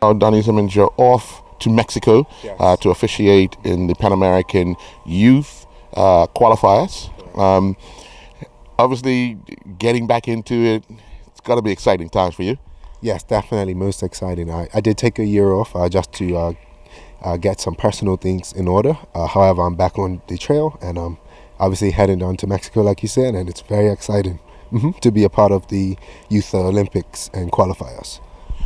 Now, Donnie Simmons, you're off to Mexico Yes. to officiate in the Pan American Youth qualifiers. Obviously, getting back into it, it's got to be exciting times for you. Yes, definitely most exciting. I did take a year off just to get some personal things in order. However, I'm back on the trail and I'm obviously heading down to Mexico, like you said, and it's very exciting to be a part of the Youth Olympics and qualifiers.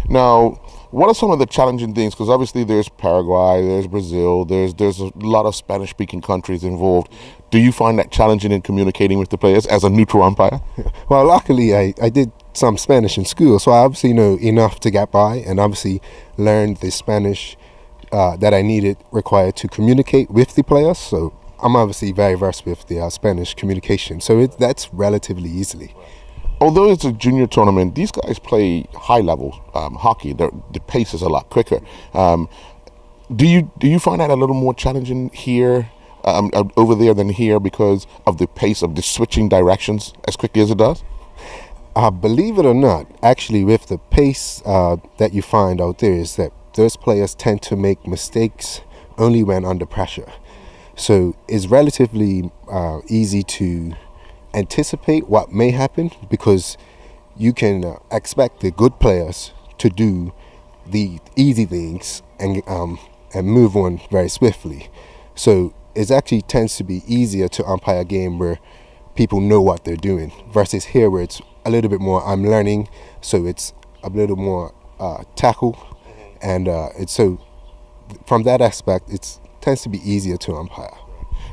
Now, what are some of the challenging things? Because obviously there's Paraguay, there's Brazil, there's a lot of Spanish-speaking countries involved. Do you find that challenging in communicating with the players as a neutral umpire? Well, luckily I did some Spanish in school, so I obviously know enough to get by, and obviously learned the Spanish that I required to communicate with the players. So I'm obviously very versed with the Spanish communication, so that's relatively easily. Although it's a junior tournament, these guys play high-level hockey. The pace is a lot quicker. Do you find that a little more challenging here, over there than here, because of the pace of the switching directions as quickly as it does? Believe it or not, actually, with the pace that you find out there is that those players tend to make mistakes only when under pressure. So it's relatively easy to anticipate what may happen because you can expect the good players to do the easy things and move on very swiftly. So it actually tends to be easier to umpire a game where people know what they're doing versus here where it's a little bit more I'm learning, so it's a little more tackle, and it's so from that aspect it tends to be easier to umpire.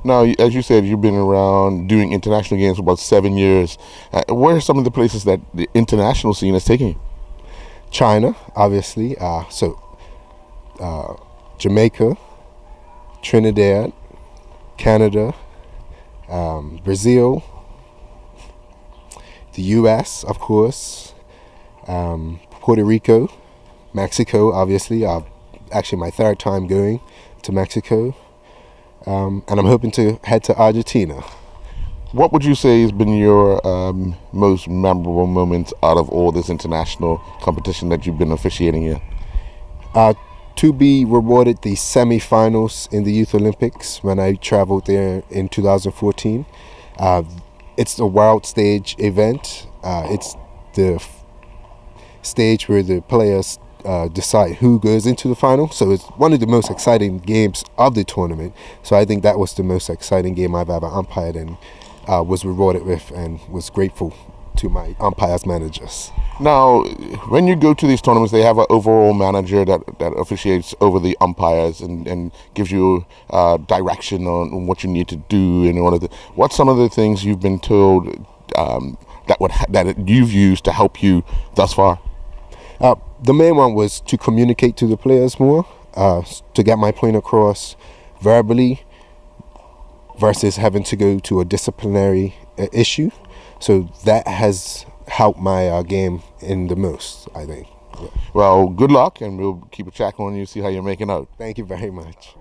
Now, as you said, you've been around doing international games for about 7 years. Where are some of the places that the international scene is taking you? China, obviously, Jamaica, Trinidad, Canada, Brazil, the U.S., of course, Puerto Rico, Mexico, obviously. Actually, my third time going to Mexico. And I'm hoping to head to Argentina. What would you say has been your most memorable moments out of all this international competition that you've been officiating in? To be rewarded the semi-finals in the Youth Olympics when I traveled there in 2014. It's a world stage event. It's the stage where the players decide who goes into the final. So it's one of the most exciting games of the tournament. So I think that was the most exciting game I've ever umpired and was rewarded with, and was grateful to my umpires managers. Now, when you go to these tournaments, they have an overall manager that officiates over the umpires and gives you direction on what you need to do in order to. What's some of the things you've been told that you've used to help you thus far? The main one was to communicate to the players more, to get my point across verbally versus having to go to a disciplinary issue. So that has helped my game in the most, I think. Yeah. Well, good luck, and we'll keep a track on you, see how you're making out. Thank you very much.